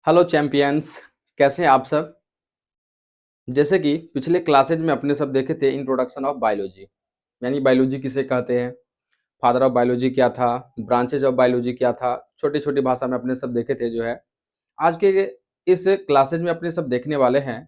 Hello champions. कैसे हैं आप सब। जैसे कि पिछले क्लासेज में अपने सब देखे थे इंट्रोडक्शन ऑफ बायोलॉजी, यानी बायोलॉजी किसे कहते हैं, फादर ऑफ बायोलॉजी क्या था, ब्रांचेज ऑफ बायोलॉजी क्या था, छोटी छोटी भाषा में अपने सब देखे थे जो है। आज के इस क्लासेज में अपने सब देखने वाले हैं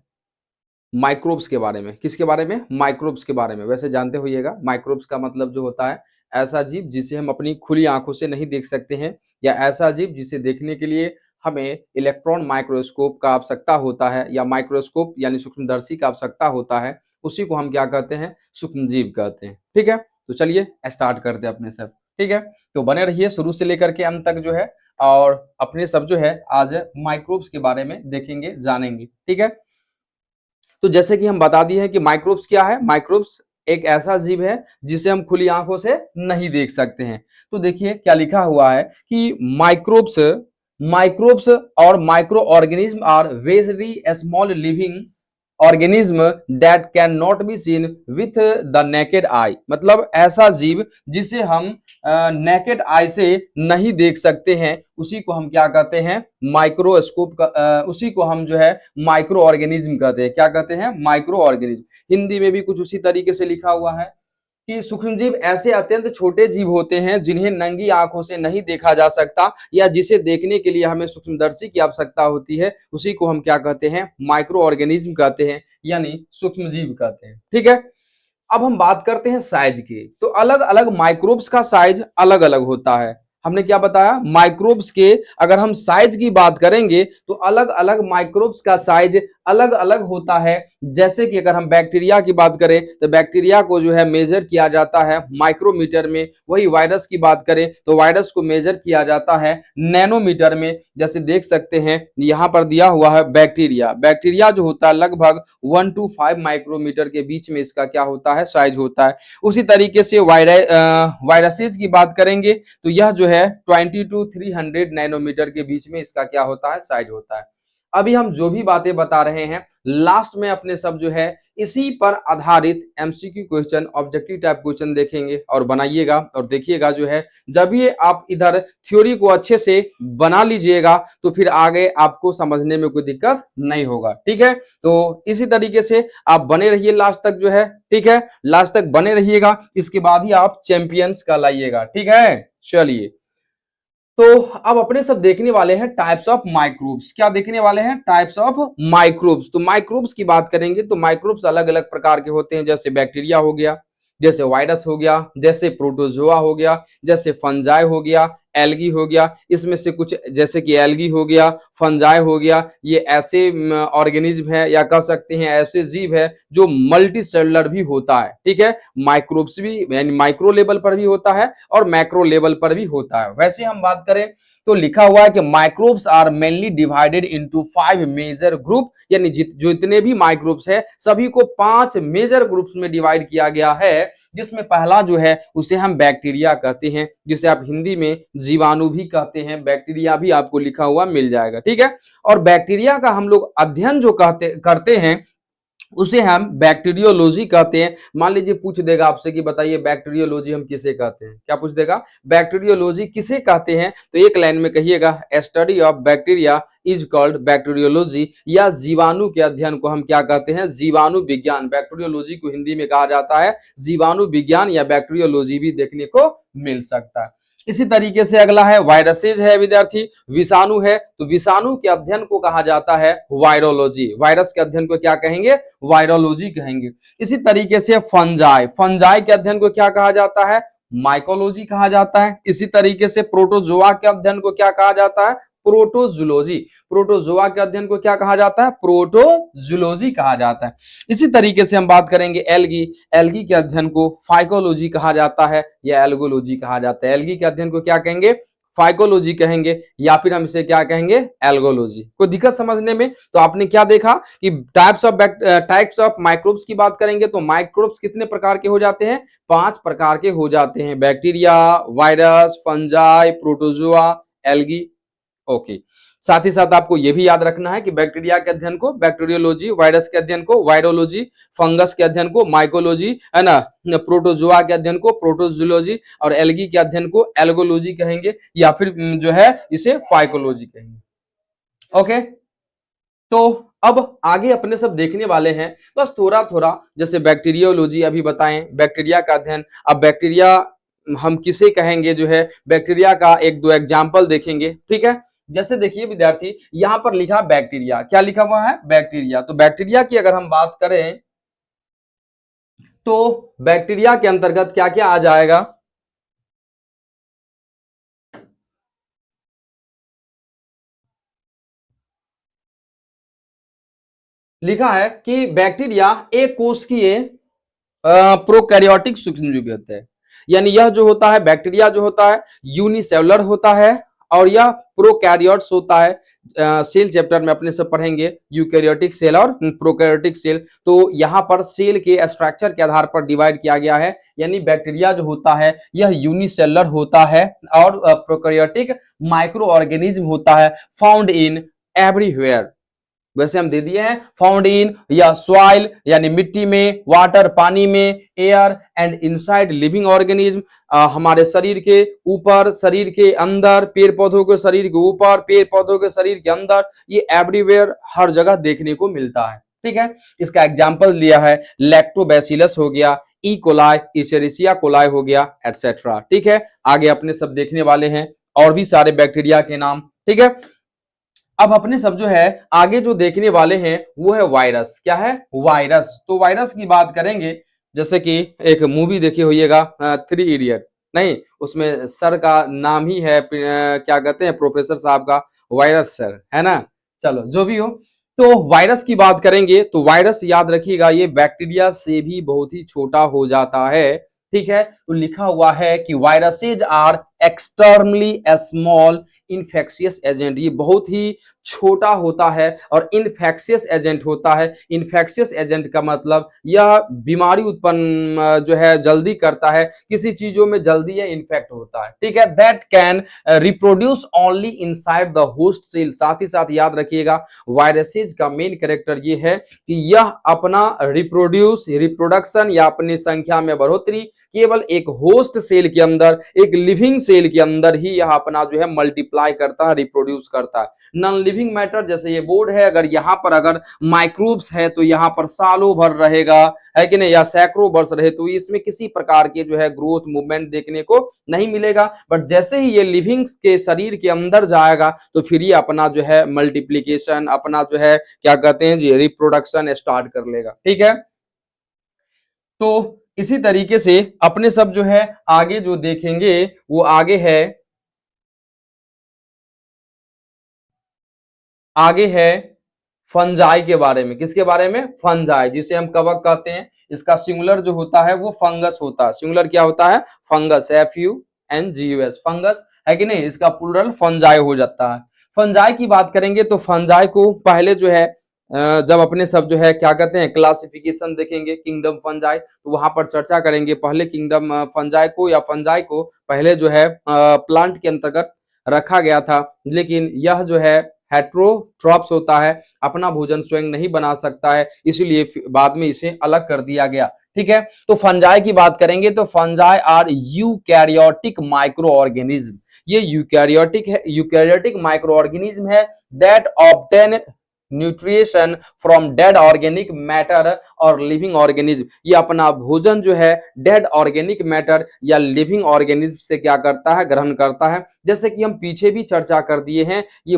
माइक्रोब्स के बारे में। किसके बारे में? माइक्रोब्स के बारे में। वैसे जानते होइएगा माइक्रोब्स का मतलब जो होता है ऐसा जीव जिसे हम अपनी खुली आंखों से नहीं देख सकते हैं, या ऐसा जीव जिसे देखने के लिए हमें इलेक्ट्रॉन माइक्रोस्कोप का आवश्यकता होता है, या माइक्रोस्कोप यानी सूक्ष्मदर्शी का आवश्यकता होता है। उसी को हम क्या कहते हैं? सूक्ष्मजीव कहते हैं। ठीक है, तो चलिए स्टार्ट करते हैं अपने सब। ठीक है, तो बने रहिए शुरू से लेकर के अंत तक जो है, और अपने सब जो है आज माइक्रोब्स के बारे में देखेंगे, जानेंगे। ठीक है, तो जैसे कि हम बता दिए हैं कि माइक्रोब्स क्या है। माइक्रोब्स एक ऐसा जीव है जिसे हम खुली आंखों से नहीं देख सकते हैं। तो देखिए क्या लिखा हुआ है कि माइक्रोब्स माइक्रोब्स और micro organism are very small living organism that can not be seen with the naked eye. मतलब ऐसा जीव जिसे हम नेकेड आई से नहीं देख सकते हैं, उसी को हम क्या कहते हैं? माइक्रोस्कोप का उसी को हम जो है माइक्रो ऑर्गेनिज्म कहते हैं। क्या कहते हैं? Micro organism. हिंदी में भी कुछ उसी तरीके से लिखा हुआ है कि सूक्ष्मजीव ऐसे अत्यंत छोटे जीव होते हैं जिन्हें नंगी आंखों से नहीं देखा जा सकता, या जिसे देखने के लिए हमें सूक्ष्मदर्शी की आवश्यकता होती है। उसी को हम क्या कहते हैं? माइक्रो ऑर्गेनिज्म कहते हैं, यानी सूक्ष्मजीव कहते हैं। ठीक है, अब हम बात करते हैं साइज की। तो अलग अलग माइक्रोब्स का साइज अलग अलग होता है। हमने क्या बताया? माइक्रोब्स के अगर हम साइज की बात करेंगे तो अलग अलग माइक्रोब्स का साइज अलग अलग होता है। जैसे कि अगर हम बैक्टीरिया की बात करें तो बैक्टीरिया को जो है मेजर किया जाता है माइक्रोमीटर में। वही वायरस की बात करें तो वायरस को मेजर किया जाता है नैनोमीटर में। जैसे देख सकते हैं यहाँ पर दिया हुआ है बैक्टीरिया। बैक्टीरिया जो होता है लगभग 1 to 5 माइक्रोमीटर के बीच में इसका क्या होता है? साइज होता है। उसी तरीके से वायरसेज की बात करेंगे तो यह जो है 20 to 300 नैनोमीटर के बीच में इसका क्या होता है? साइज होता है। अभी हम जो भी बातें बता रहे हैं लास्ट में अपने सब जो है इसी पर आधारित MCQ question, objective type question देखेंगे और बनाइएगा और देखिएगा जो है। जब ये आप इधर थ्योरी को अच्छे से बना लीजिएगा तो फिर आगे आपको समझने में कोई दिक्कत नहीं होगा। ठीक है, तो इसी तरीके से आप बने रहिए लास्ट तक जो है। ठीक है, लास्ट तक बने रहिएगा, इसके बाद ही आप चैंपियंस कहलाइएगा। ठीक है, चलिए। तो अब अपने सब देखने वाले हैं टाइप्स ऑफ माइक्रोब्स। क्या देखने वाले हैं? Types of microbes. तो माइक्रोब्स की बात करेंगे तो माइक्रोब्स अलग अलग प्रकार के होते हैं। जैसे बैक्टीरिया हो गया, जैसे वायरस हो गया, जैसे प्रोटोजोआ हो गया, जैसे फंजाई हो गया, एल्गी हो गया। इसमें से कुछ जैसे कि एल्गी हो गया, फंजाई हो गया, ये ऐसे ऑर्गेनिज्म है या कह सकते हैं ऐसे जीव है जो मल्टी सेलुलर भी होता है। ठीक है, माइक्रोब्स भी यानी माइक्रो लेवल पर भी होता है और मैक्रो लेवल पर भी होता है। वैसे हम बात करें तो लिखा हुआ है कि microbes are mainly divided into 5 major group, यानी जो इतने भी माइक्रोब्स है सभी को 5 मेजर ग्रुप्स में डिवाइड किया गया है। जिसमें पहला जो है उसे हम बैक्टीरिया कहते हैं, जिसे आप हिंदी में जीवाणु भी कहते हैं। बैक्टीरिया भी आपको लिखा हुआ मिल जाएगा। ठीक है, और बैक्टीरिया का हम लोग अध्ययन जो करते हैं उसे हम बैक्टीरियोलॉजी कहते हैं। मान लीजिए पूछ देगा आपसे कि बताइए बैक्टीरियोलॉजी हम किसे कहते हैं? क्या पूछ देगा? बैक्टीरियोलॉजी किसे कहते हैं? तो एक लाइन में कहिएगा study of bacteria is called bacteriology, या जीवाणु के अध्ययन को हम क्या कहते हैं? जीवाणु विज्ञान। बैक्टीरियोलॉजी को हिंदी में कहा जाता है जीवाणु विज्ञान, या बैक्टीरियोलॉजी भी देखने को मिल सकता है। इसी तरीके से अगला है वायरसेज है विद्यार्थी, विषाणु है। तो विषाणु के अध्ययन को कहा जाता है वायरोलॉजी। वायरस के अध्ययन को क्या कहेंगे? वायरोलॉजी कहेंगे। इसी तरीके से फंजाई, फंजाई के अध्ययन को क्या कहा जाता है? माइकोलॉजी कहा जाता है। इसी तरीके से प्रोटोजोआ के अध्ययन को क्या कहा जाता है? प्रोटोजूलॉजी। प्रोटोजोआ के अध्ययन को क्या कहा जाता है? प्रोटोजूलॉजी कहा जाता है। इसी तरीके से हम बात करेंगे एल्गी। एल्गी के अध्ययन को फाइकोलॉजी कहा जाता है या एल्गोलॉजी कहा जाता है। एल्गी के अध्ययन को क्या कहेंगे? फाइकोलॉजी कहेंगे, या फिर हम इसे क्या कहेंगे? एल्गोलॉजी। कोई दिक्कत समझने में? तो आपने क्या देखा कि टाइप्स ऑफ माइक्रोब्स की बात करेंगे तो माइक्रोब्स कितने प्रकार के हो जाते हैं? 5 प्रकार के हो जाते हैं। Bacteria, virus, fungi, protozoa, algae. Okay, साथ ही साथ आपको यह भी याद रखना है कि बैक्टीरिया के अध्ययन को बैक्टीरियोलॉजी, वायरस के अध्ययन को वायरोलॉजी, फंगस के अध्ययन को माइकोलॉजी, है ना, प्रोटोजोआ के अध्ययन को प्रोटोजूलॉजी, और एल्गी के अध्ययन को एल्गोलॉजी कहेंगे, या फिर जो है इसे फाइकोलॉजी कहेंगे। ओके, तो अब आगे अपने सब देखने वाले हैं, बस थोड़ा थोड़ा, जैसे बैक्टीरियोलॉजी अभी बताएं, बैक्टीरिया का अध्ययन। अब बैक्टीरिया हम किसे कहेंगे, जो है बैक्टीरिया का एक दो एग्जाम्पल देखेंगे, ठीक है। जैसे देखिए विद्यार्थी, यहां पर लिखा बैक्टीरिया, क्या लिखा हुआ है, बैक्टीरिया। तो बैक्टीरिया की अगर हम बात करें तो बैक्टीरिया के अंतर्गत क्या क्या आ जाएगा, लिखा है कि बैक्टीरिया एक कोशिकीय प्रोकैरियोटिक सूक्ष्मजीवी होते हैं। यानी यह जो होता है बैक्टीरिया जो होता है यूनिसेलुलर होता है, और यह प्रोकैरियोट्स होता है। सेल चैप्टर में अपने सब पढ़ेंगे यूकैरियोटिक सेल और प्रोकैरियोटिक सेल। तो यहाँ पर सेल के स्ट्रक्चर के आधार पर डिवाइड किया गया है। यानी बैक्टीरिया जो होता है यह यूनिसेलुलर होता है, और प्रोकैरियोटिक माइक्रो ऑर्गेनिज्म होता है, फाउंड इन एवरीवेयर। वैसे हम दे दिए हैं, फाउंड इन या सॉइल यानी मिट्टी में, वाटर पानी में, air and inside living organism हमारे शरीर के ऊपर, शरीर के अंदर, पेड़ पौधों के शरीर के ऊपर, पेड़ पौधों के शरीर के अंदर, ये एवरीवेयर हर जगह देखने को मिलता है, ठीक है। इसका एग्जाम्पल दिया है, लैक्टोबैसिलस हो गया, ई कोलाई, इचेरिशिया कोलाई हो गया, एटसेट्रा, ठीक है। आगे अपने सब देखने वाले हैं और भी सारे बैक्टीरिया के नाम, ठीक है। अब अपने सब जो है आगे जो देखने वाले हैं वो है वायरस। क्या है, वायरस। तो वायरस की बात करेंगे, जैसे कि एक मूवी देखी होइएगा, थ्री इडियट, नहीं उसमें सर का नाम ही है क्या कहते हैं, प्रोफेसर साहब का वायरस सर, है ना। चलो जो भी हो, तो वायरस की बात करेंगे तो वायरस याद रखिएगा ये बैक्टीरिया से भी बहुत ही छोटा हो जाता है, ठीक है। तो लिखा हुआ है कि viruses are externally small infectious agent, ये बहुत ही छोटा होता है और इन्फेक्शियस एजेंट होता है। इन्फेक्शियस एजेंट का मतलब यह बीमारी उत्पन्न जो है जल्दी करता है, किसी चीजों में जल्दी यह इन्फेक्ट होता है, ठीक है। That can reproduce only inside the host cell. साथ ही साथ याद रखिएगा वायरसेज का मेन कैरेक्टर ये है कि यह अपना रिप्रोडक्शन या अपनी संख्या में बढ़ोतरी केवल एक होस्ट सेल के अंदर, एक लिविंग सेल के अंदर ही यह अपना जो है मल्टीप्लाई करता है, रिप्रोड्यूस करता है। नॉन लिविंग मैटर, जैसे ये बोर्ड है, अगर यहाँ पर अगर माइक्रोब्स है तो यहाँ पर सालों भर रहेगा, है कि नहीं, या सैकड़ों वर्ष रहे तो इसमें किसी प्रकार के जो है ग्रोथ मूवमेंट देखने को नहीं मिलेगा। बट जैसे ही ये लिविंग के शरीर के अंदर जाएगा तो फिर ये अपना जो है मल्टीप्लीकेशन, अपना जो है क्या कहते हैं जी, रिप्रोडक्शन स्टार्ट कर लेगा, ठीक है। तो इसी तरीके से अपने सब जो है आगे जो देखेंगे वो आगे है फंजाई के बारे में। किसके बारे में, फंजाई, जिसे हम कवक कहते हैं। इसका सिंगुलर जो होता है वो फंगस होता है। सिंगुलर क्या होता है, फंगस, FUNGUS, फंगस, है कि नहीं। इसका प्लूरल फंजाई हो जाता है। फंजाई की बात करेंगे तो फंजाई को पहले जो है जब अपने सब जो है क्या कहते हैं क्लासिफिकेशन देखेंगे, किंगडम फंजाई, तो वहां पर चर्चा करेंगे। पहले किंगडम फंजाई को या फंजाई को पहले जो है प्लांट के अंतर्गत रखा गया था, लेकिन यह जो है हेट्रोट्रॉप्स होता है, अपना भोजन स्वयं नहीं बना सकता है, इसलिए बाद में इसे अलग कर दिया गया, ठीक है। तो फंजाई की बात करेंगे तो fungi are eukaryotic micro organism. ये यूकैरियोटिक है, यूकैरियोटिक माइक्रो ऑर्गेनिज्म है that obtain nutrition from dead organic matter और लिविंग ऑर्गेनिज्म। ये अपना भोजन जो है डेड ऑर्गेनिक मैटर या लिविंग ऑर्गेनिज्म से क्या करता है, ग्रहण करता है। जैसे कि हम पीछे भी चर्चा कर दिए हैं, ये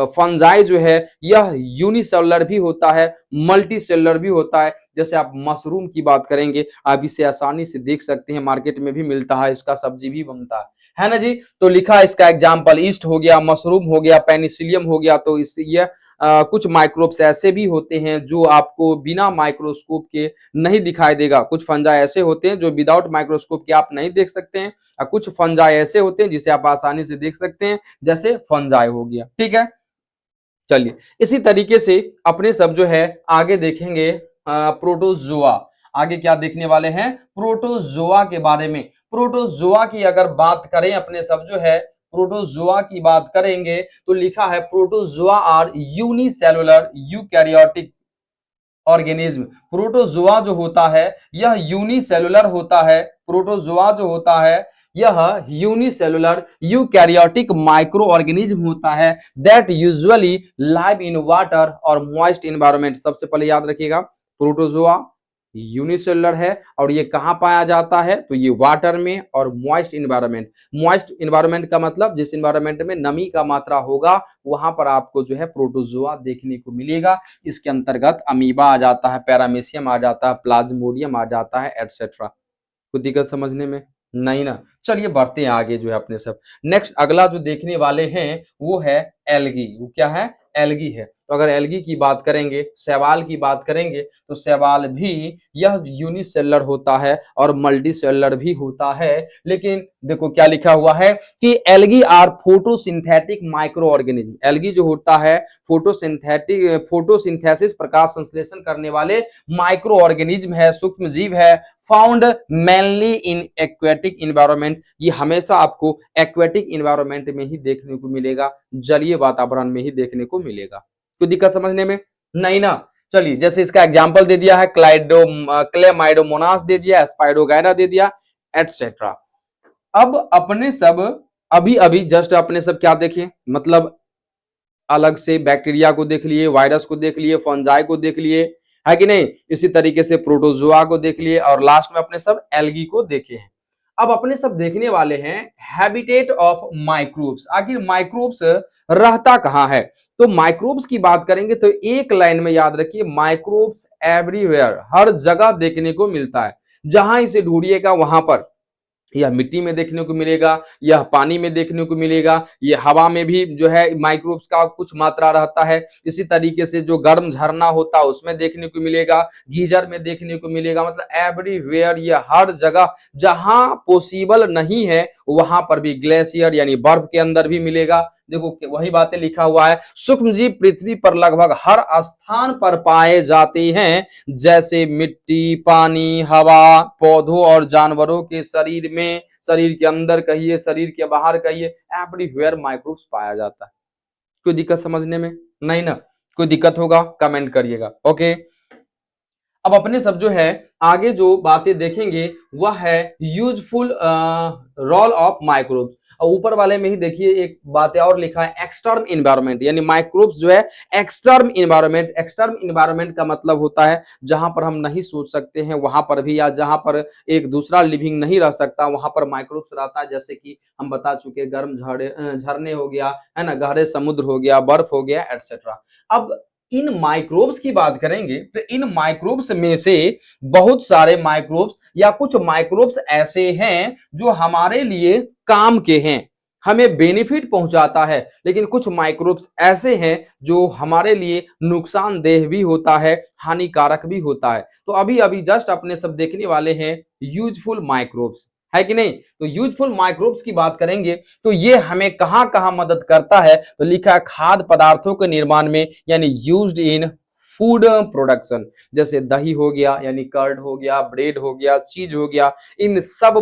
फंजाई जो है यह यूनिसेलुलर भी होता है, मल्टी सेलुलर भी होता है। जैसे आप मशरूम की बात करेंगे, आप इसे आसानी से देख सकते हैं, मार्केट में भी मिलता है, इसका सब्जी भी बनता है ना जी। तो लिखा इसका एग्जाम्पल ईस्ट हो गया, मशरूम हो गया, पेनिसिलियम हो गया। तो इस ये कुछ माइक्रोब्स ऐसे भी होते हैं जो आपको बिना माइक्रोस्कोप के नहीं दिखाई देगा। कुछ फंजाई ऐसे होते हैं जो विदाउट माइक्रोस्कोप के आप नहीं देख सकते हैं, और कुछ फंजाई ऐसे होते हैं जिसे आप आसानी से देख सकते हैं, जैसे फंजाई हो गया, ठीक है। चलिए इसी तरीके से अपने सब जो है आगे देखेंगे प्रोटोजोआ। आगे क्या देखने वाले हैं, प्रोटोजोआ के बारे में। प्रोटोजोआ की अगर बात करें अपने सब जो है, प्रोटोजोआ की बात करेंगे तो लिखा है protozoa are unicellular eukaryotic organism. Protozoa जो होता है यह यूनिसेलुलर होता है। प्रोटोजोआ जो होता है यह यूनिसेलुलर यूकैरियोटिक माइक्रो ऑर्गेनिज्म होता है that usually live in water और मॉइस्ट इन्वायरमेंट। सबसे पहले याद रखिएगा, प्रोटोजोआ यूनिसेलुलर है और ये कहाँ पाया जाता है, तो ये वाटर में और मॉइस्ट इन्वायरमेंट। मॉइस्ट इन्वायरमेंट का मतलब जिस इन्वायरमेंट में नमी का मात्रा होगा वहां पर आपको जो है प्रोटोजोआ देखने को मिलेगा। इसके अंतर्गत अमीबा आ जाता है, पैरामीशियम आ जाता है, प्लाज्मोडियम आ जाता है, एटसेट्रा। कोई दिक्कत समझने में? नहीं ना। चलिए बढ़ते हैं आगे जो है अपने सब। नेक्स्ट अगला जो देखने वाले हैं वो है एल्गी। वो क्या है? एल्गी है। तो अगर एल्गी की बात करेंगे, शैवाल की बात करेंगे, तो शैवाल भी यह यूनिसेलुलर होता है और मल्टीसेलुलर भी होता है। लेकिन देखो क्या लिखा हुआ है कि algae are photosynthetic micro organism. Algae जो होता है फोटोसिंथेसिस प्रकाश संश्लेषण करने वाले माइक्रो ऑर्गेनिज्म है, सूक्ष्म जीव है, found mainly in aquatic environment. ये हमेशा आपको एक्वेटिक इन्वायरमेंट में ही देखने को मिलेगा, जलीय वातावरण में ही देखने को मिलेगा। कोई दिक्कत समझने में? नहीं ना। चलिए जैसे इसका एग्जांपल दे दिया है, क्लेमाइडोमोनास दे दिया, स्पाइरोगैरा दे दिया, एटसेट्रा। अब अपने सब अभी अभी जस्ट अपने सब क्या देखें, मतलब अलग से बैक्टीरिया को देख लिए, वायरस को देख लिए, फंजाई को देख लिए, है कि नहीं? इसी तरीके से प्रोटोजोआ को देख लिए और लास्ट में अपने सब एल्गी को देखे हैं। अब अपने सब देखने वाले हैं हैबिटेट ऑफ माइक्रोब्स। आखिर माइक्रोब्स रहता कहाँ है? तो माइक्रोब्स की बात करेंगे तो एक लाइन में याद रखिए, माइक्रोब्स एवरीवेयर, हर जगह देखने को मिलता है। जहां इसे ढूंढिएगा वहां पर, यह मिट्टी में देखने को मिलेगा, यह पानी में देखने को मिलेगा, ये हवा में भी जो है माइक्रोब्स का कुछ मात्रा रहता है। इसी तरीके से जो गर्म झरना होता है उसमें देखने को मिलेगा, गीजर में देखने को मिलेगा, मतलब एवरीवेयर, ये हर जगह। जहां पॉसिबल नहीं है वहां पर भी, ग्लेशियर यानी बर्फ के अंदर भी मिलेगा। देखो वही बातें लिखा हुआ है, सूक्ष्मजीव पृथ्वी पर लगभग हर स्थान पर पाए जाते हैं, जैसे मिट्टी, पानी, हवा, पौधों और जानवरों के शरीर में, शरीर के अंदर कहिए, शरीर के बाहर कहिए, एवरीवेयर माइक्रोब्स पाया जाता है। कोई दिक्कत समझने में? नहीं ना। कोई दिक्कत होगा कमेंट करिएगा। ओके, अब अपने सब जो है आगे जो बातें देखेंगे वह है यूजफुल रोल ऑफ माइक्रोब्स। और ऊपर वाले में ही देखिए एक बात और लिखा है, एक्सटर्न इन्वायरमेंट, यानी माइक्रोब्स जो है एक्सटर्न इन्वायरमेंट। एक्सटर्न इन्वायरमेंट का मतलब होता है जहां पर हम नहीं सोच सकते हैं वहां पर भी, या जहां पर एक दूसरा लिविंग नहीं रह सकता वहां पर माइक्रोब्स रहता है। जैसे कि हम बता चुके, गर्म झरने हो गया, है ना, गहरे समुद्र हो गया, बर्फ हो गया, एटसेट्रा। अब इन माइक्रोब्स की बात करेंगे तो इन माइक्रोब्स में से बहुत सारे माइक्रोब्स या कुछ माइक्रोब्स ऐसे हैं जो हमारे लिए काम के हैं, हमें बेनिफिट पहुंचाता है। लेकिन कुछ माइक्रोब्स ऐसे हैं जो हमारे लिए नुकसानदेह भी होता है, हानिकारक भी होता है। तो अभी अभी जस्ट अपने सब देखने वाले हैं यूजफुल माइक्रोब्स, है कि नहीं? तो यूजफुल माइक्रोब्स की बात करेंगे तो ये हमें कहां कहां मदद करता है, तो लिखा है खाद्य पदार्थों के निर्माण में, यानी यूज्ड इन फूड प्रोडक्शन। जैसे दही हो गया, यानी कर्ड हो गया, ब्रेड हो गया, चीज हो गया, इन सब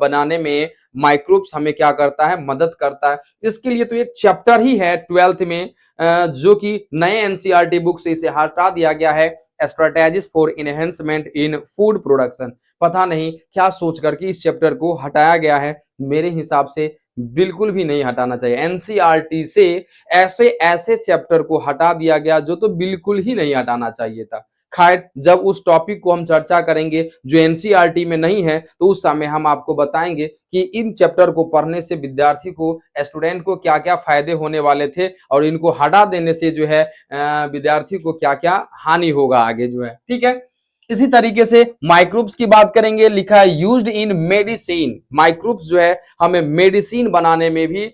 बनाने में माइक्रोब्स हमें क्या करता है, मदद करता है। इसके लिए तो एक चैप्टर ही है 12th में, जो कि नए एनसीईआरटी बुक से इसे हटा दिया गया है, strategies for enhancement in food production. पता नहीं क्या सोच करके इस चैप्टर को हटाया गया है, मेरे हिसाब से बिल्कुल भी नहीं हटाना चाहिए। एनसीईआरटी से ऐसे ऐसे चैप्टर को हटा दिया गया जो तो बिल्कुल ही नहीं हटाना चाहिए था। खैर, जब उस टॉपिक को हम चर्चा करेंगे जो एनसीईआरटी में नहीं है तो उस समय हम आपको बताएंगे कि इन चैप्टर को पढ़ने से विद्यार्थी को, स्टूडेंट को क्या क्या फायदे होने वाले थे और इनको हटा देने से जो है विद्यार्थी को क्या क्या हानि होगा आगे जो है। ठीक है, इसी तरीके से माइक्रोब्स की बात करेंगे, लिखा है यूज्ड इन मेडिसिन। माइक्रोब्स जो है हमें मेडिसिन बनाने में भी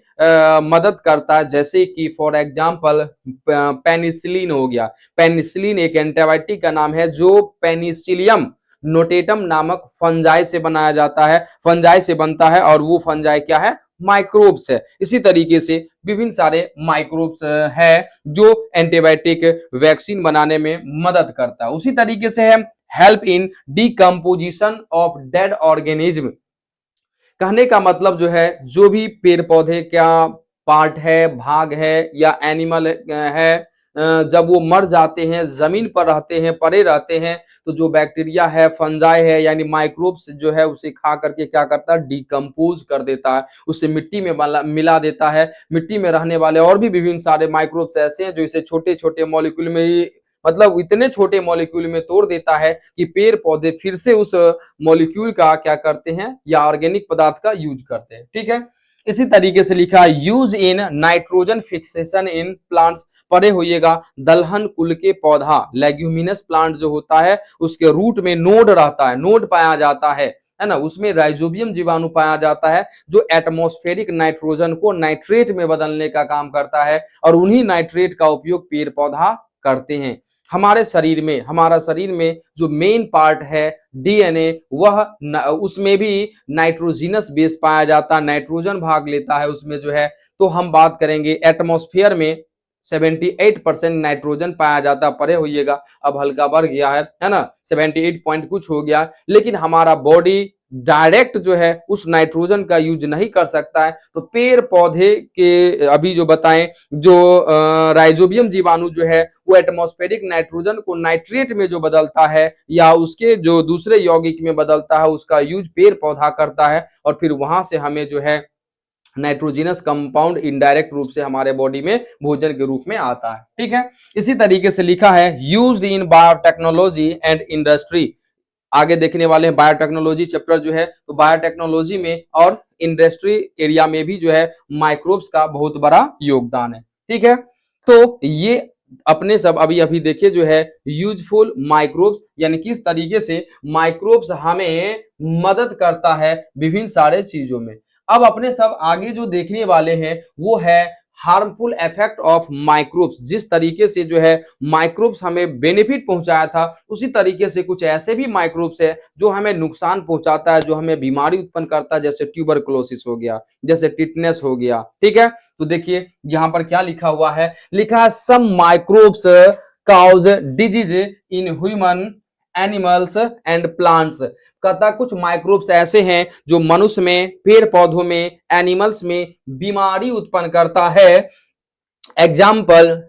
मदद करता है। जैसे कि फॉर एग्जांपल पेनिसिलिन हो गया। पेनिसिलिन एक एंटीबायोटिक का नाम है जो पेनिसिलियम नोटेटम नामक फंजाई से बनाया जाता है, फंजाई से बनता है, और वो फंजाई क्या है, माइक्रोब्स है। इसी तरीके से विभिन्न सारे माइक्रोब्स है जो एंटीबायोटिक वैक्सीन बनाने में मदद करता है। उसी तरीके से है help in decomposition of dead organism. कहने का मतलब जो है, जो भी पेड़ पौधे का पार्ट है, भाग है या एनिमल है, जब वो मर जाते हैं, जमीन पर रहते हैं, पड़े रहते हैं, तो जो बैक्टीरिया है, फंजाई है, यानी माइक्रोब्स जो है उसे खा करके क्या करता है, डिकम्पोज कर देता है, उसे मिट्टी में मिला देता है। मिट्टी में रहने वाले और भी विभिन्न सारे माइक्रोब्स ऐसे हैं जो इसे छोटे छोटे मॉलिक्यूल में ही, मतलब इतने छोटे मॉलिक्यूल में तोड़ देता है कि पेड़ पौधे फिर से उस मॉलिक्यूल का क्या करते हैं, या ऑर्गेनिक पदार्थ का यूज करते हैं। ठीक है, इसी तरीके से लिखा है use in nitrogen fixation in plants. पढ़े होइएगा, दलहन कुल के पौधा लेग्यूमिनस प्लांट जो होता है उसके रूट में नोड रहता है, नोड पाया जाता है ना, उसमें राइजोबियम जीवाणु पाया जाता है जो एटमॉस्फेरिक नाइट्रोजन को नाइट्रेट में बदलने का काम करता है, और उन्हीं नाइट्रेट का उपयोग पेड़ पौधा करते हैं। हमारा शरीर में जो मेन पार्ट है डीएनए, वह उसमें भी नाइट्रोजिनस बेस पाया जाता है, नाइट्रोजन भाग लेता है उसमें जो है। तो हम बात करेंगे एटमॉस्फेयर में 78% नाइट्रोजन पाया जाता है, पढ़े होइएगा, अब हल्का बढ़ गया है ना, 78 पॉइंट कुछ हो गया, लेकिन हमारा बॉडी डायरेक्ट जो है उस नाइट्रोजन का यूज नहीं कर सकता है। तो पेड़ पौधे के अभी जो बताएं, जो राइजोबियम जीवाणु जो है वो एटमॉस्फेरिक नाइट्रोजन को नाइट्रेट में जो बदलता है या उसके जो दूसरे यौगिक में बदलता है, उसका यूज पेड़ पौधा करता है, और फिर वहां से हमें जो है नाइट्रोजिनस कंपाउंड इनडायरेक्ट रूप से हमारे बॉडी में भोजन के रूप में आता है। ठीक है, इसी तरीके से लिखा है used in biotechnology and industry. आगे देखने वाले हैं बायोटेक्नोलॉजी चैप्टर जो है, तो बायोटेक्नोलॉजी में और इंडस्ट्री एरिया में भी जो है माइक्रोब्स का बहुत बड़ा योगदान है। ठीक है, तो ये अपने सब अभी अभी देखिए जो है यूजफुल माइक्रोब्स, यानी किस तरीके से माइक्रोब्स हमें मदद करता है विभिन्न सारे चीजों में। अब अपने सब आगे जो देखने वाले हैं वो है हार्मफुल इफेक्ट ऑफ माइक्रोब्स। जिस तरीके से जो है माइक्रोब्स हमें बेनिफिट पहुंचाया था, उसी तरीके से कुछ ऐसे भी माइक्रोब्स है जो हमें नुकसान पहुंचाता है, जो हमें बीमारी उत्पन्न करता है, जैसे ट्यूबरकुलोसिस हो गया, जैसे टिटनेस हो गया। ठीक है, तो देखिए यहाँ पर क्या लिखा हुआ है, लिखा है some microbes cause disease in human animals and plants. कहता कुछ माइक्रोब्स ऐसे हैं जो मनुष्य में, पेड़ पौधों में, एनिमल्स में बीमारी उत्पन्न करता है। एग्जाम्पल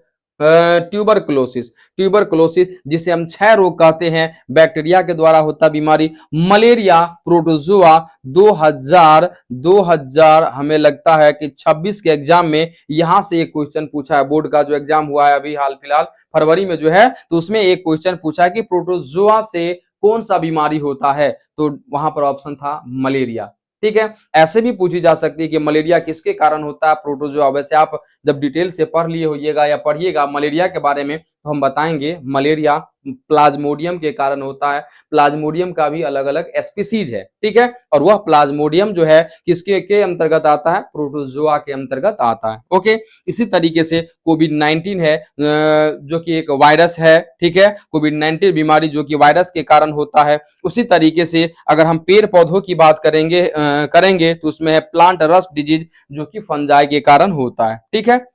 ट्यूबरकुलोसिस, ट्यूबरकुलोसिस जिसे हम क्षय रोग कहते हैं, बैक्टीरिया के द्वारा होता बीमारी। Malaria, protozoa. 2000 हमें लगता है कि 26 के एग्जाम में यहां से एक क्वेश्चन पूछा है, बोर्ड का जो एग्जाम हुआ है अभी हाल फिलहाल फरवरी में जो है, तो उसमें एक क्वेश्चन पूछा है कि प्रोटोजोआ से कौन सा बीमारी होता है, तो वहां पर ऑप्शन था मलेरिया। ठीक है, ऐसे भी पूछी जा सकती है कि मलेरिया किसके कारण होता है, प्रोटोजोआ। वैसे आप जब डिटेल से पढ़ लिए होइएगा या पढ़िएगा मलेरिया के बारे में, तो हम बताएंगे मलेरिया प्लाज्मोडियम के कारण होता है। प्लाज्मोडियम का भी अलग अलग स्पीसीज है। ठीक है, और वह प्लाज्मोडियम जो है किसके के अंतर्गत आता है, प्रोटोजोआ के अंतर्गत आता है। ओके, इसी तरीके से कोविड-19 है जो कि एक वायरस है। ठीक है, कोविड-19 बीमारी जो कि वायरस के कारण होता है। उसी तरीके से अगर हम पेड़ पौधों की बात करेंगे तो उसमें है प्लांट रस्ट डिजीज जो कि फंजाई के कारण होता है। ठीक है,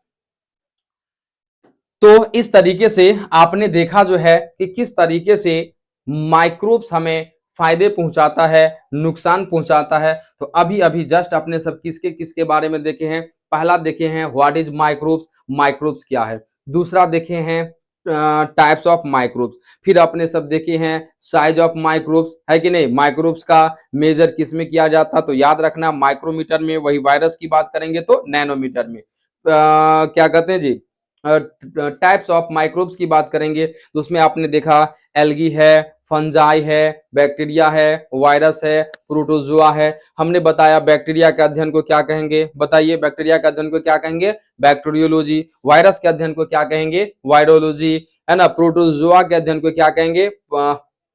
तो इस तरीके से आपने देखा जो है कि किस तरीके से माइक्रोब्स हमें फायदे पहुंचाता है, नुकसान पहुंचाता है। तो अभी अभी जस्ट अपने सब किसके किसके बारे में देखे हैं। पहला देखे हैं व्हाट इज माइक्रोब्स, माइक्रोब्स क्या है। दूसरा देखे हैं टाइप्स ऑफ माइक्रोब्स। फिर अपने सब देखे हैं साइज ऑफ माइक्रोब्स, है कि नहीं, माइक्रोब्स का मेजर किस में किया जाता, तो याद रखना माइक्रोमीटर में। वही वायरस की बात करेंगे तो नैनोमीटर में। क्या कहते हैं जी, टाइप्स ऑफ माइक्रोब्स की बात करेंगे तो उसमें आपने देखा एल्गी है, फंजाई है, बैक्टीरिया है, वायरस है, प्रोटोजोआ है। हमने बताया बैक्टीरिया के अध्ययन को क्या कहेंगे, बताइए बैक्टीरिया के अध्ययन को क्या कहेंगे, बैक्टीरियोलॉजी। वायरस के अध्ययन को क्या कहेंगे, वायरोलॉजी, है ना। प्रोटोजोआ के अध्ययन को क्या कहेंगे,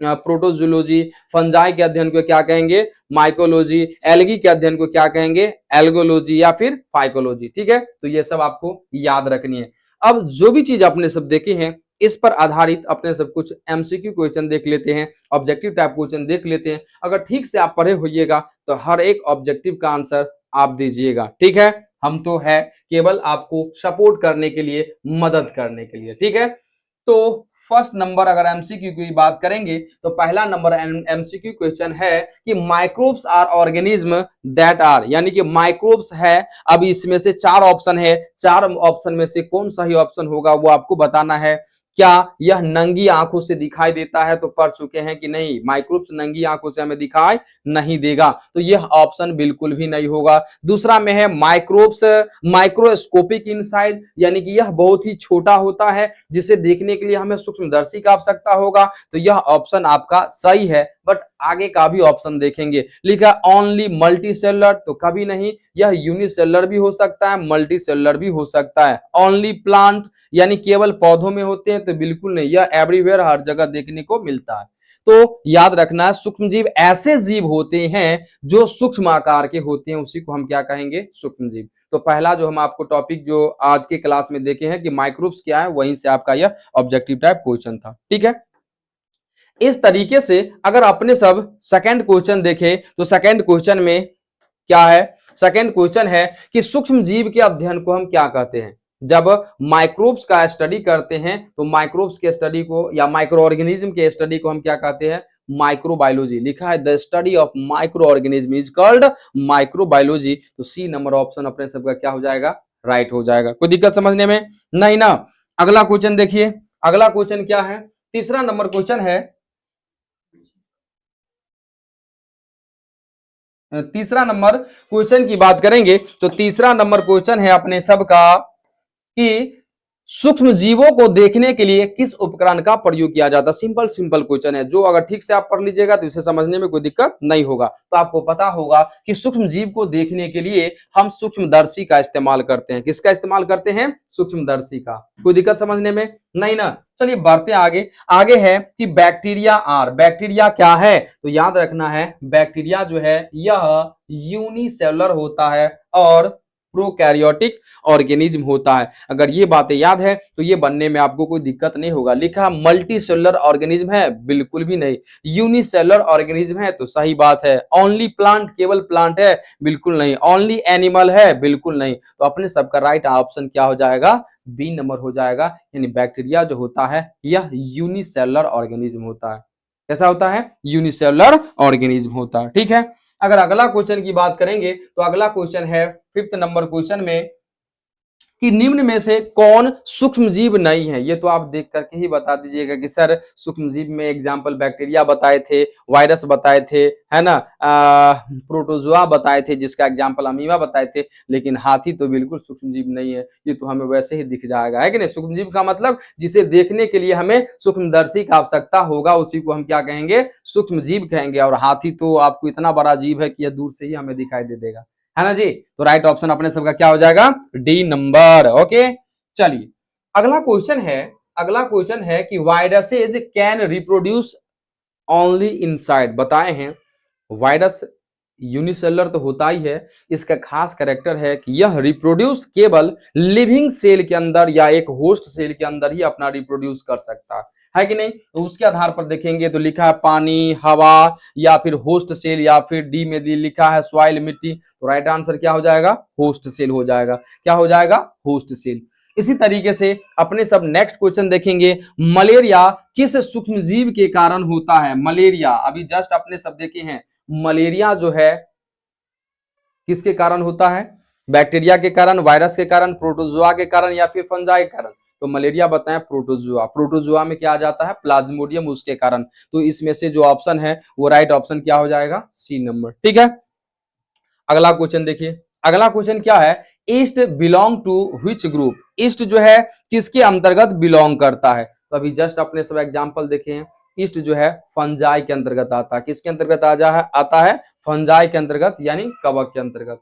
प्रोटोजोलॉजी। फंजाई के अध्ययन को क्या कहेंगे, माइकोलॉजी। एल्गी के अध्ययन को क्या कहेंगे, एल्गोलॉजी या फिर फाइकोलॉजी। ठीक है, तो ये सब आपको याद रखनी है। अब जो भी चीज अपने सब देखे हैं इस पर आधारित अपने सब कुछ एमसीक्यू क्वेश्चन देख लेते हैं, ऑब्जेक्टिव टाइप क्वेश्चन देख लेते हैं। अगर ठीक से आप पढ़े होइएगा तो हर एक ऑब्जेक्टिव का आंसर आप दीजिएगा। ठीक है, हम तो है केवल आपको सपोर्ट करने के लिए, मदद करने के लिए। ठीक है, तो फर्स्ट नंबर अगर एमसीक्यू की बात करेंगे तो पहला नंबर एमसीक्यू क्वेश्चन है कि microbes are organism that are, यानी कि माइक्रोब्स है। अब इसमें से चार ऑप्शन है, चार ऑप्शन में से कौन सही ऑप्शन होगा वो आपको बताना है। क्या यह नंगी आंखों से दिखाई देता है? तो पढ़ चुके हैं कि नहीं, माइक्रोब्स नंगी आंखों से हमें दिखाई नहीं देगा, तो यह ऑप्शन बिल्कुल भी नहीं होगा। दूसरा में है माइक्रोब्स माइक्रोस्कोपिक इनसाइज, यानी कि यह बहुत ही छोटा होता है जिसे देखने के लिए हमें सूक्ष्मदर्शी का आवश्यकता होगा, तो यह ऑप्शन आपका सही है। बट आगे का भी ऑप्शन देखेंगे, लिखा ओनली मल्टी सेलुलर, तो कभी नहीं, यह यूनिसेलुलर भी हो सकता है, मल्टी सेलुलर भी हो सकता है। ओनली प्लांट, यानी केवल पौधों में होते हैं, तो बिल्कुल नहीं, यह एवरीवेयर हर जगह देखने को मिलता है। तो याद रखना, सूक्ष्म जीव ऐसे जीव होते हैं जो सूक्ष्म आकार के होते हैं, उसी को हम क्या कहेंगे, सूक्ष्म जीव। तो पहला जो हम आपको टॉपिक जो आज के क्लास में देखे हैं कि माइक्रोब्स क्या है, वहीं से आपका यह ऑब्जेक्टिव टाइप क्वेश्चन था, ठीक है। इस तरीके से अगर अपने सब सेकंड क्वेश्चन देखें तो सेकंड क्वेश्चन में क्या है, सेकंड क्वेश्चन है कि सूक्ष्म जीव के अध्ययन को हम क्या कहते हैं। जब माइक्रोब्स का स्टडी करते हैं तो माइक्रोब्स के स्टडी को या माइक्रो ऑर्गेनिज्म के स्टडी को हम क्या कहते हैं, माइक्रोबायोलॉजी। लिखा है the study of micro organism is called microbiology. तो सी नंबर ऑप्शन अपने सबका क्या हो जाएगा, राइट हो जाएगा। कोई दिक्कत समझने में नहीं ना। अगला क्वेश्चन देखिए, अगला क्वेश्चन क्या है, तीसरा नंबर क्वेश्चन है, तीसरा नंबर क्वेश्चन की बात करेंगे तो तीसरा नंबर क्वेश्चन है अपने सबका कि सूक्ष्म जीवों को देखने के लिए किस उपकरण का प्रयोग किया जाता है। सिंपल सिंपल क्वेश्चन है, जो अगर ठीक से आप पढ़ लीजिएगा तो इसे समझने में कोई दिक्कत नहीं होगा। तो आपको पता होगा कि सूक्ष्म जीव को देखने के लिए हम सूक्ष्मदर्शी का इस्तेमाल करते हैं। किसका इस्तेमाल करते हैं, सूक्ष्मदर्शी का। कोई दिक्कत समझने में नहीं ना। चलिए बढ़ते आगे। आगे है कि बैक्टीरिया आर, बैक्टीरिया क्या है, तो याद रखना है बैक्टीरिया जो है यह यूनिसेलुलर होता है और प्रोकैरियोटिक ऑर्गेनिज्म होता है। अगर ये बातें याद है तो ये बनने में आपको कोई दिक्कत नहीं होगा। लिखा मल्टी सेलुलर ऑर्गेनिज्म है, बिल्कुल भी नहीं। यूनिसेलुलर ऑर्गेनिज्म है, तो सही बात है। ओनली प्लांट, केवल प्लांट है, बिल्कुल नहीं। ओनली एनिमल है, बिल्कुल नहीं। तो अपने सबका राइट ऑप्शन क्या हो जाएगा, बी नंबर हो जाएगा। यानी बैक्टीरिया जो होता है यह यूनिसेलुलर ऑर्गेनिज्म होता है। कैसा होता है, यूनिसेलुलर ऑर्गेनिज्म होता है, ठीक है। अगर अगला क्वेश्चन की बात करेंगे तो अगला क्वेश्चन है फिफ्थ नंबर क्वेश्चन में कि निम्न में से कौन सूक्ष्म जीव नहीं है। ये तो आप देख करके ही बता दीजिएगा कि सर सूक्ष्म जीव में एग्जांपल बैक्टीरिया बताए थे, वायरस बताए थे, है ना, प्रोटोजोआ बताए थे, जिसका एग्जांपल अमीबा बताए थे, लेकिन हाथी तो बिल्कुल सूक्ष्म जीव नहीं है। ये तो हमें वैसे ही दिख जाएगा, है कि नहीं। सूक्ष्म जीव का मतलब जिसे देखने के लिए हमें सूक्ष्मदर्शी का आवश्यकता होगा, उसी को हम क्या कहेंगे, सूक्ष्म जीव कहेंगे। और हाथी तो आपको इतना बड़ा जीव है कि यह दूर से ही हमें दिखाई दे देगा, है ना जी। तो राइट ऑप्शन अपने सबका क्या हो जाएगा, डी नंबर। ओके, चलिए अगला क्वेश्चन है, अगला क्वेश्चन है कि viruses can reproduce only inside. बताए हैं वायरस यूनिसेलुलर तो होता ही है, इसका खास कैरेक्टर है कि यह रिप्रोड्यूस केवल लिविंग सेल के अंदर या एक होस्ट सेल के अंदर ही अपना रिप्रोड्यूस कर सकता है कि नहीं। तो उसके आधार पर देखेंगे तो लिखा है पानी, हवा, या फिर होस्ट सेल, या फिर डी में लिखा है सॉइल, मिट्टी। तो राइट आंसर क्या हो जाएगा, होस्ट सेल हो जाएगा। क्या हो जाएगा, होस्ट सेल। इसी तरीके से अपने सब नेक्स्ट क्वेश्चन देखेंगे, मलेरिया किस सूक्ष्म जीव के कारण होता है। मलेरिया अभी जस्ट अपने सब देखे हैं, मलेरिया जो है किसके कारण होता है, बैक्टीरिया के कारण, वायरस के कारण, प्रोटोजोआ के कारण, या फिर फंजाई के कारण। तो मलेरिया बताएं प्रोटोजोआ, प्रोटोजोआ में क्या आ जाता है, प्लाज्मोडियम, उसके कारण। तो इसमें से जो ऑप्शन है वो राइट ऑप्शन क्या हो जाएगा, सी नंबर, ठीक है। अगला क्वेश्चन देखिए, अगला क्वेश्चन क्या है, yeast belong to which group. Yeast जो है किसके अंतर्गत बिलोंग करता है। तो अभी जस्ट अपने सब एग्जांपल देखे हैं। ईस्ट जो है फंजाई के अंतर्गत आता है। किसके अंतर्गत आता है, फंजाई के अंतर्गत, यानी कवक के अंतर्गत।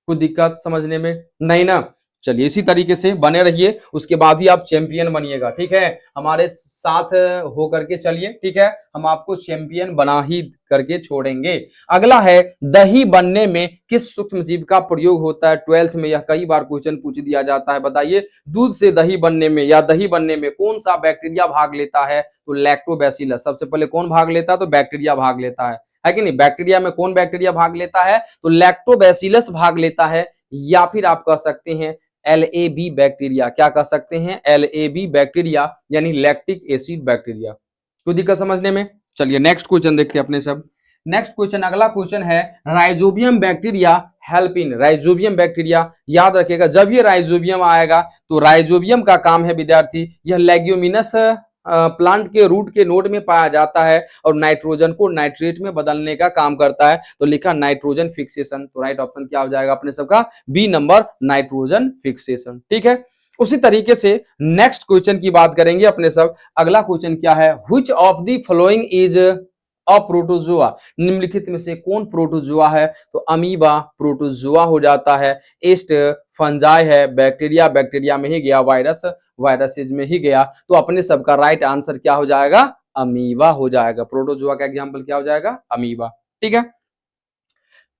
कोई दिक्कत समझने में नहीं ना। चलिए इसी तरीके से बने रहिए, उसके बाद ही आप चैंपियन बनिएगा, ठीक है। हमारे साथ हो करके चलिए, ठीक है, हम आपको चैंपियन बना ही करके छोड़ेंगे। अगला है दही बनने में किस सूक्ष्म जीव का प्रयोग होता है। 12th में यह कई बार क्वेश्चन पूछ दिया जाता है। बताइए दूध से दही बनने में या दही बनने में कौन सा बैक्टीरिया भाग लेता है। तो लैक्टोबैसिलस सबसे पहले कौन भाग लेता है, तो बैक्टीरिया भाग लेता है कि नहीं। बैक्टीरिया में कौन बैक्टीरिया भाग लेता है, तो लैक्टोबैसिलस भाग लेता है, या फिर आप कह सकते हैं LAB बैक्टीरिया, क्या कह सकते हैं, LAB बैक्टीरिया यानी लैक्टिक एसिड बैक्टीरिया। कोई दिक्कत समझने में? चलिए नेक्स्ट क्वेश्चन देखते हैं अपने सब। नेक्स्ट क्वेश्चन, अगला क्वेश्चन है rhizobium bacteria help in, rhizobium bacteria, याद रखिएगा जब ये राइजोबियम आएगा तो राइजोबियम का काम है विद्यार्थी, यह लेग्यूमिनस प्लांट के रूट के नोड में पाया जाता है और नाइट्रोजन को नाइट्रेट में बदलने का काम करता है, तो लिखा नाइट्रोजन फिक्सेशन, तो राइट ऑप्शन क्या हो जाएगा अपने सबका, बी नंबर, नाइट्रोजन फिक्सेशन। ठीक है, उसी तरीके से नेक्स्ट क्वेश्चन की बात करेंगे अपने सब। अगला क्वेश्चन क्या है, which of the following is a protozoa, निम्नलिखित में से कौन प्रोटोजोआ है, तो अमीबा प्रोटोजोआ हो जाता है, एस्ट फंजाई है, बैक्टीरिया बैक्टीरिया में ही गया, वायरस वायरसेज में ही गया, तो अपने सबका राइट आंसर क्या हो जाएगा, अमीबा हो जाएगा। प्रोटोजोआ का एग्जांपल क्या हो जाएगा, अमीबा। ठीक है,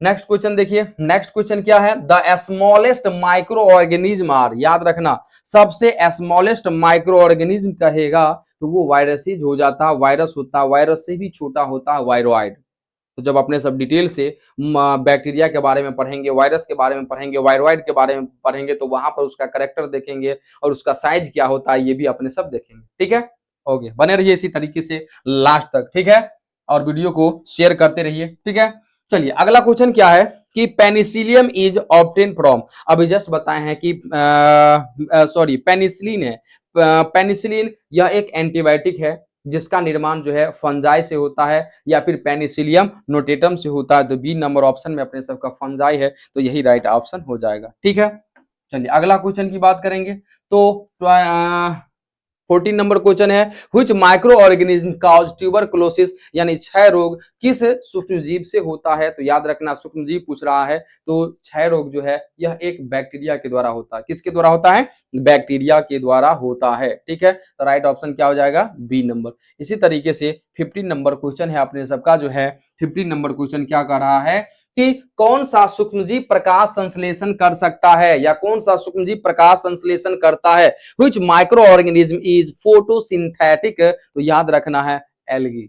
नेक्स्ट क्वेश्चन देखिए, नेक्स्ट क्वेश्चन क्या है, the smallest micro organism are, याद रखना सबसे स्मॉलेस्ट माइक्रो ऑर्गेनिज्म कहेगा तो वो वायरसेज हो जाता है, वायरस होता है, वायरस से भी छोटा होता है वायरोइड। तो जब अपने सब डिटेल से बैक्टीरिया के बारे में पढ़ेंगे, वायरस के बारे में पढ़ेंगे, वायरोइड के बारे में पढ़ेंगे, तो वहां पर उसका कैरेक्टर देखेंगे और उसका साइज क्या होता है ये भी अपने सब देखेंगे। ठीक है, ओके, बने रहिए इसी तरीके से लास्ट तक। ठीक है, और वीडियो को शेयर करते रहिए। ठीक है, चलिए अगला क्वेश्चन क्या है कि पेनिसिलियम इज ऑब्टेन फ्रॉम, अभी जस्ट बताए हैं कि सॉरी पेनिसिलिन है, पेनिसिलिन यह एक एंटीबायोटिक है जिसका निर्माण जो है फंजाई से होता है या फिर पेनिसिलियम नोटेटम से होता है, तो बी नंबर ऑप्शन में अपने सबका फंजाई है, तो यही राइट ऑप्शन हो जाएगा। ठीक है, चलिए अगला क्वेश्चन की बात करेंगे, तो 14 नंबर क्वेश्चन है, which micro organism cause tuberculosis, यानी क्षय रोग किस सूक्ष्मजीव से होता है, तो याद रखना सूक्ष्मजीव पूछ रहा है, तो क्षय रोग जो है यह एक बैक्टीरिया के द्वारा होता है, किसके द्वारा होता है, बैक्टीरिया के द्वारा होता है। ठीक है, तो राइट ऑप्शन क्या हो जाएगा, बी नंबर। इसी तरीके से 15 नंबर क्वेश्चन है अपने सबका जो है, 15 नंबर क्वेश्चन क्या कर रहा है कि कौन सा सूक्ष्मजीव प्रकाश संश्लेषण कर सकता है या कौन सा सूक्ष्मजीव प्रकाश संश्लेषण करता है, which micro organism is photosynthetic, तो याद रखना है एल्गी,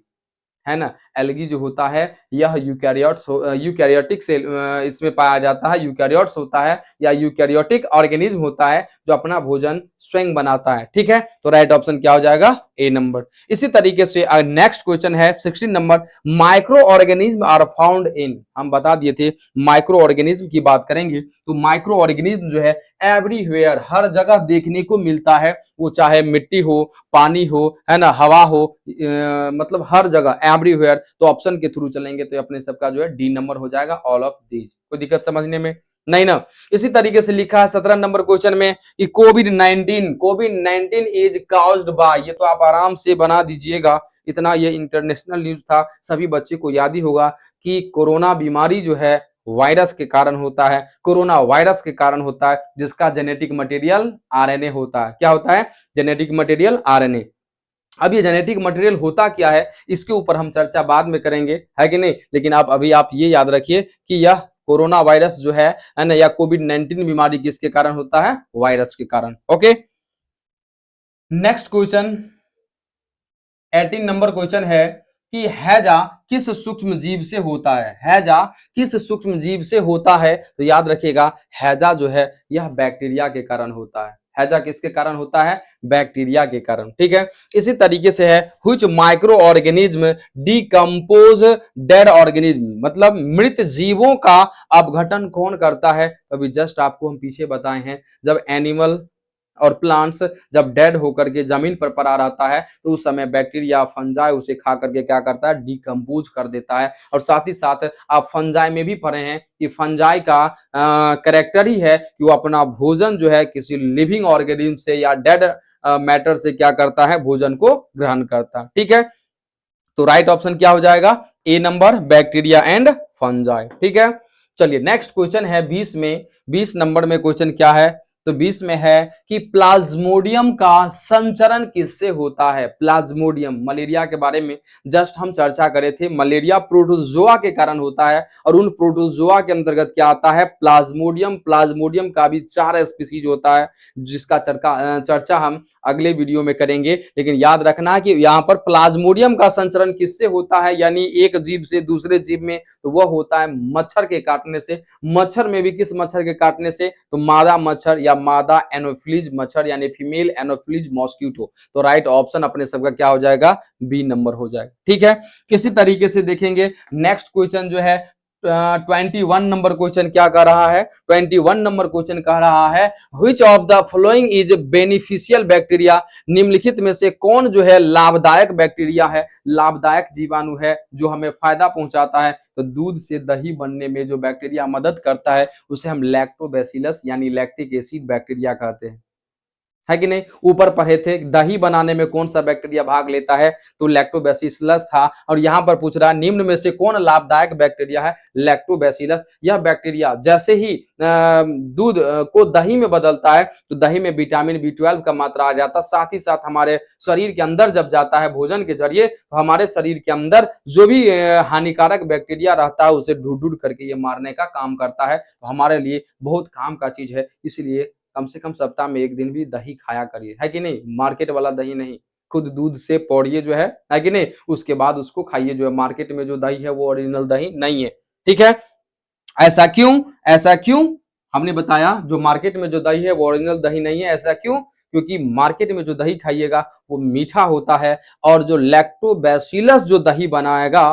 है ना, एल्गी जो होता है यह यूकैरियोटिक सेल इसमें पाया जाता है, यूकैरियोट्स होता है या यूकैरियोटिक ऑर्गेनिज्म होता है जो अपना भोजन स्वयं बनाता है। ठीक है, तो राइट ऑप्शन क्या हो जाएगा, ए नंबर। इसी तरीके से नेक्स्ट क्वेश्चन है 16 नंबर, micro organism are found in, हम बता दिए थे माइक्रो ऑर्गेनिज्म की बात करेंगे, तो माइक्रो ऑर्गेनिज्म जो है एवरीवेयर, हर जगह देखने को मिलता है, वो चाहे मिट्टी हो, पानी हो, है ना, हवा हो, मतलब हर जगह एवरीवेयर, तो ऑप्शन के थ्रू चलेंगे तो अपने सबका जो है डी नंबर हो जाएगा, ऑल ऑफ दीज। कोई दिक्कत समझने में नहीं ना? इसी तरीके से लिखा है 17 नंबर क्वेश्चन में कि कोविड 19 इज काउज्ड बाय, ये तो आप आराम से बना दीजिएगा, इतना ये इंटरनेशनल न्यूज था, सभी बच्चे को याद ही होगा कि कोरोना बीमारी जो है वायरस के कारण होता है, कोरोना वायरस के कारण होता है, जिसका जेनेटिक मटेरियल आरएनए होता है। क्या होता है, जेनेटिक मटेरियल आरएनए। अब ये जेनेटिक मटेरियल होता क्या है इसके ऊपर हम चर्चा बाद में करेंगे, है कि नहीं, लेकिन आप अभी आप ये याद रखिए कि यह कोरोना वायरस जो है ना, या कोविड-19 बीमारी किसके कारण होता है, वायरस के कारण। Okay, next question 18 number question है कि हैजा किस सूक्ष्म जीव से होता है, हैजा किस सूक्ष्म जीव से होता है, तो याद रखिएगा हैजा जो है यह बैक्टीरिया के कारण होता है, हैजा किसके कारण होता है, बैक्टीरिया के कारण। ठीक है, इसी तरीके से है which micro organism decompose dead organism, मतलब मृत जीवों का अपघटन कौन करता है, अभी जस्ट आपको हम पीछे बताए हैं, जब एनिमल और प्लांट्स जब डेड होकर के जमीन पर पड़ा रहता है तो उस समय बैक्टीरिया फंजाई उसे खा करके क्या करता है, डिकम्पोज कर देता है। और साथ ही साथ आप फंजाई में भी पढ़े हैं कि फंजाई का कैरेक्टर ही है कि वो अपना भोजन जो है किसी लिविंग ऑर्गेनिज्म से या डेड मैटर से क्या करता है, भोजन को ग्रहण करता है। ठीक है, तो राइट ऑप्शन क्या हो जाएगा, ए नंबर, बैक्टीरिया एंड फंजाई। ठीक है, चलिए नेक्स्ट क्वेश्चन है 20 में, 20 नंबर में क्वेश्चन क्या है, तो 20 में है कि प्लाज्मोडियम का संचरण किससे होता है, प्लाज्मोडियम, मलेरिया के बारे में जस्ट हम चर्चा करे थे, मलेरिया प्रोटोजोआ के कारण होता है और उन प्रोटोजोआ के अंतर्गत क्या आता है, प्लाज्मोडियम। प्लाज्मोडियम का भी 4 स्पीसीज होता है जिसका चर्चा हम अगले वीडियो में करेंगे, लेकिन याद रखना कि यहाँ पर प्लाज्मोडियम का संचरण किससे होता है, यानी एक जीव से दूसरे जीव में, तो वह होता है मच्छर के काटने से। मच्छर में भी किस मच्छर के काटने से, तो मादा मच्छर या या मादा एनोफिलीज मच्छर यानी फीमेल एनोफिलीज मॉस्किटो। तो राइट ऑप्शन अपने सबका क्या हो जाएगा, बी नंबर हो जाएगा। ठीक है, इसी तरीके से देखेंगे नेक्स्ट क्वेश्चन जो है 21 नंबर क्वेश्चन क्या कह रहा है, 21 नंबर क्वेश्चन कह रहा है which of the following is beneficial bacteria, निम्नलिखित में से कौन जो है लाभदायक बैक्टीरिया है, लाभदायक जीवाणु है जो हमें फायदा पहुंचाता है। तो दूध से दही बनने में जो बैक्टीरिया मदद करता है उसे हम लैक्टोबैसिलस यानी लैक्टिक एसिड बैक्टीरिया कहते हैं, है कि नहीं। ऊपर पढ़े थे दही बनाने में कौन सा बैक्टीरिया भाग लेता है, तो लैक्टोबैसिलस था। और यहां पर पूछ रहा है निम्न में से कौन लाभदायक बैक्टीरिया है, लैक्टोबैसिलस। यह बैक्टीरिया जैसे ही दूध को दही में बदलता है तो दही में विटामिन B12 का मात्रा आ जाता है, साथ ही साथ हमारे शरीर के अंदर जब जाता है भोजन के जरिए तो हमारे शरीर के अंदर जो भी हानिकारक बैक्टीरिया रहता है उसे ढूंढ ढूंढ करके ये मारने का काम करता है। तो हमारे लिए बहुत काम का चीज है, इसलिए कम से कम सप्ताह में एक दिन भी दही खाया करिए, है कि नहीं। मार्केट वाला दही नहीं, खुद दूध से पौड़िए जो है कि नहीं, उसके बाद उसको खाइए। जो है मार्केट में जो दही है वो ओरिजिनल दही नहीं है। ठीक है, ऐसा क्यों, ऐसा क्यों हमने बताया जो मार्केट में जो दही है वो ओरिजिनल दही नहीं है। ऐसा क्यों, क्योंकि मार्केट में जो दही खाइएगा वो मीठा होता है और जो लैक्टोबैसिलस जो दही बनाएगा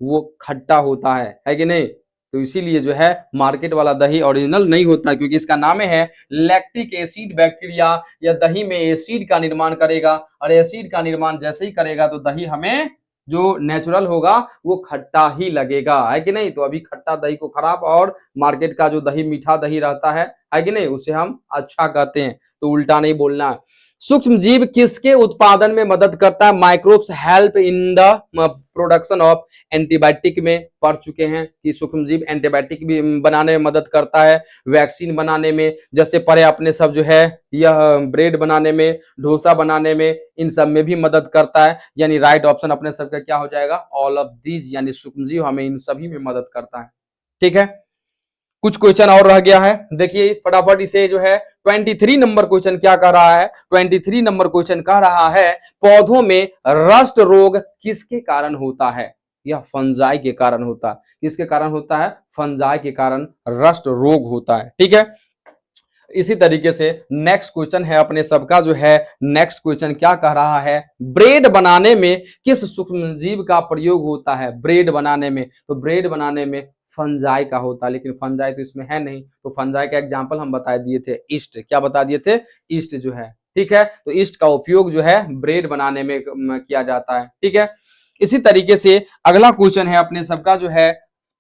वो खट्टा होता है कि नहीं। तो इसीलिए जो है मार्केट वाला दही ओरिजिनल नहीं होता, क्योंकि इसका नाम है लैक्टिक एसिड बैक्टीरिया। यह दही में एसिड का निर्माण करेगा और एसिड का निर्माण जैसे ही करेगा तो दही हमें जो नेचुरल होगा वो खट्टा ही लगेगा, है कि नहीं। तो अभी खट्टा दही को खराब और मार्केट का जो दही मीठा दही रहता है कि नहीं, उसे हम अच्छा कहते हैं। तो उल्टा नहीं बोलना है। सूक्ष्म जीव किसके उत्पादन में मदद करता है, microbes help in the production of antibiotic में पढ़ चुके हैं कि सूक्ष्म जीव एंटीबायोटिक भी बनाने में मदद करता है, वैक्सीन बनाने में, जैसे पढ़े अपने सब जो है यह ब्रेड बनाने में, डोसा बनाने में, इन सब में भी मदद करता है। यानी राइट ऑप्शन अपने सबका क्या हो जाएगा, ऑल ऑफ दीज, यानी सूक्ष्म जीव हमें इन सभी में मदद करता है। ठीक है, कुछ क्वेश्चन और रह गया है, देखिए फटाफट इसे जो है 23 नंबर क्वेश्चन क्या कह रहा है, 23 नंबर क्वेश्चन कह रहा है पौधों में रस्ट रोग किसके कारण होता है। यह फंजाई के कारण होता है। किसके कारण होता है, फंजाई के कारण रस्ट रोग होता है। ठीक है, इसी तरीके से नेक्स्ट क्वेश्चन है अपने सबका जो है, नेक्स्ट क्वेश्चन क्या कह रहा है, ब्रेड बनाने में किस सूक्ष्मजीव का प्रयोग होता है। ब्रेड बनाने में, तो ब्रेड बनाने में फंजाई का होता है, लेकिन फंजाई तो इसमें है नहीं। तो फंजाई का एग्जांपल हम बता दिए थे, ईस्ट। क्या बता दिए थे, ईस्ट जो है। ठीक है, तो ईस्ट का उपयोग जो है ब्रेड बनाने में किया जाता है। ठीक है, इसी तरीके से अगला क्वेश्चन है अपने सबका जो है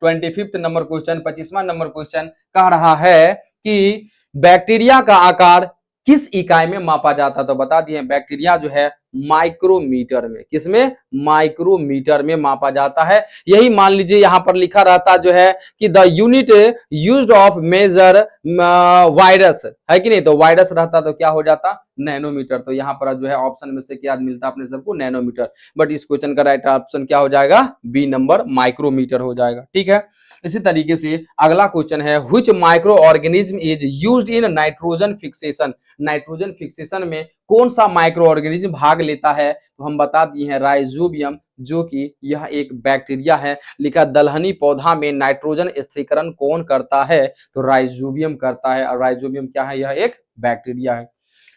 25 नंबर क्वेश्चन, 25वां नंबर क्वेश्चन कह रहा है कि बैक्टीरिया का आकार किस इकाई में मापा जाता है। तो बता दिए बैक्टीरिया जो है माइक्रोमीटर में, किसमें, माइक्रोमीटर में मापा जाता है। यही मान लीजिए यहां पर लिखा रहता जो है कि the unit used of major virus, है कि नहीं। तो वायरस रहता तो क्या हो जाता, नैनोमीटर। तो यहाँ पर जो है ऑप्शन में से क्या मिलता अपने सबको, नैनोमीटर। बट इस क्वेश्चन का राइट ऑप्शन क्या हो जाएगा, बी नंबर, माइक्रोमीटर हो जाएगा। ठीक है, इसी तरीके से अगला क्वेश्चन है which micro organism is used in nitrogen fixation. Nitrogen fixation में कौन सा माइक्रो ऑर्गेनिज्म भाग लेता है। तो हम बता दिए हैं राइजोबियम, जो कि यह एक बैक्टीरिया है। लिखा दलहनी पौधा में नाइट्रोजन स्थिरीकरण कौन करता है, तो राइजोबियम करता है। और राइजोबियम क्या है, यह एक बैक्टीरिया है।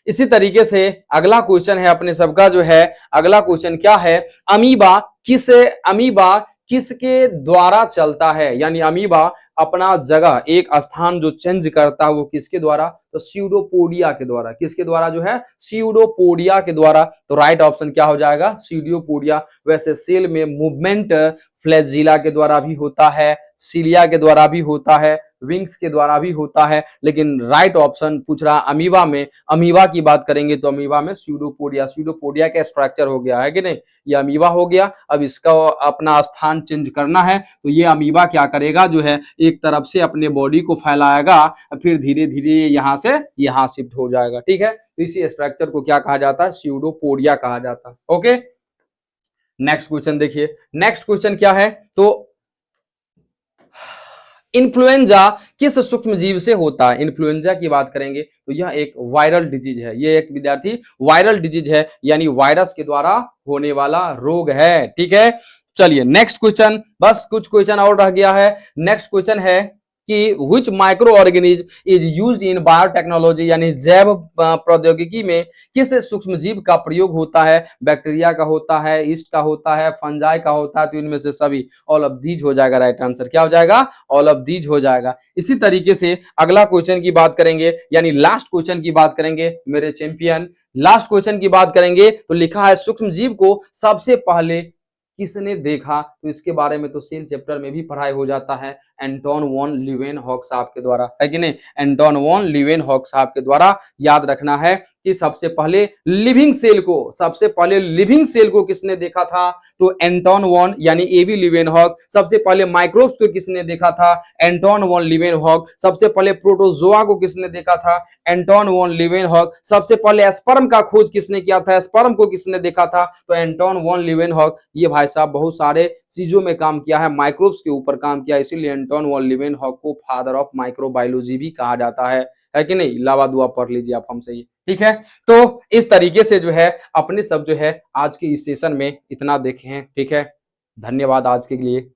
इसी तरीके से अगला क्वेश्चन है अपने सबका जो है, अगला क्वेश्चन क्या है, अमीबा किसके द्वारा चलता है। यानी अमीबा अपना जगह एक स्थान जो चेंज करता है वो किसके द्वारा, तो स्यूडोपोडिया के द्वारा। किसके द्वारा जो है, स्यूडोपोडिया के द्वारा। तो राइट ऑप्शन क्या हो जाएगा, स्यूडोपोडिया। वैसे सेल में मूवमेंट फ्लैजिला के द्वारा भी होता है, सीलिया के द्वारा भी होता है, विंग्स के द्वारा भी होता है, लेकिन राइट ऑप्शन पूछ रहा अमीबा में। अमीबा की बात करेंगे तो अमीबा में स्यूडोपोडिया, स्यूडोपोडिया का स्ट्रक्चर हो गया, है कि नहीं। ये अमीबा हो गया, अब इसका अपना स्थान चेंज करना है तो ये अमीबा क्या करेगा जो है, एक तरफ से अपने बॉडी को फैलाएगा, फिर धीरे धीरे यहाँ से यहाँ शिफ्ट हो जाएगा। ठीक है, तो इसी स्ट्रक्चर को क्या कहा जाता है, स्यूडोपोडिया कहा जाता है। ओके, नेक्स्ट क्वेश्चन देखिए, नेक्स्ट क्वेश्चन क्या है, तो इन्फ्लुएंजा किस सूक्ष्म जीव से होता है। इन्फ्लुएंजा की बात करेंगे तो यह एक वायरल डिजीज है। ये एक विद्यार्थी वायरल डिजीज है, यानी वायरस के द्वारा होने वाला रोग है। ठीक है, चलिए नेक्स्ट क्वेश्चन, बस कुछ क्वेश्चन और रह गया है। नेक्स्ट क्वेश्चन है कि which micro organism is used in biotechnology, यानी जैव प्रौद्योगिकी में किस सूक्ष्म जीव का प्रयोग होता है? बैक्टीरिया का होता है, ईस्ट का होता है, फंजाई का होता है, तो इनमें से सभी, ऑल ऑफ दीज हो जाएगा राइट आंसर। क्या हो जाएगा? ऑल ऑफ दीज हो जाएगा। इसी तरीके से अगला क्वेश्चन की बात करेंगे, यानी लास्ट क्वेश्चन की बात करेंगे मेरे चैंपियन। लास्ट क्वेश्चन की बात करेंगे तो लिखा है सूक्ष्म जीव को सबसे पहले किसने देखा? तो इसके बारे में तो सेल चैप्टर में भी पढ़ाई हो जाता है, एंटोन वॉन लीवेनहॉक साहब के द्वारा, है कि नहीं? एंटोन वॉन लीवेनहॉक साहब के द्वारा याद रखना है कि सबसे पहले लिविंग सेल को, सबसे पहले लिविंग सेल को किसने देखा था? तो एंटोन वॉन यानी एबी लीवेनहॉक। सबसे पहले माइक्रोब्स को किसने देखा था? Anton von Leeuwenhoek. सबसे पहले प्रोटोजोआ को किसने देखा था? Anton von Leeuwenhoek. सबसे पहले स्पर्म का खोज किसने किया था? स्पर्म को किसने देखा था? तो एंटोन वॉन लीवेनहॉक। ये भाई साहब बहुत सारे चीजों में काम किया है, माइक्रोब्स के ऊपर काम किया, इसीलिए एंटोन वॉन लीवेनहॉक को फादर ऑफ माइक्रोबायोलॉजी भी कहा जाता है कि नहीं? इलावा दुआ पढ़ लीजिए आप हमसे ही, ठीक है? तो इस तरीके से जो है अपने सब जो है आज के इस सेशन में इतना देखे हैं, ठीक है? धन्यवाद आज के लिए।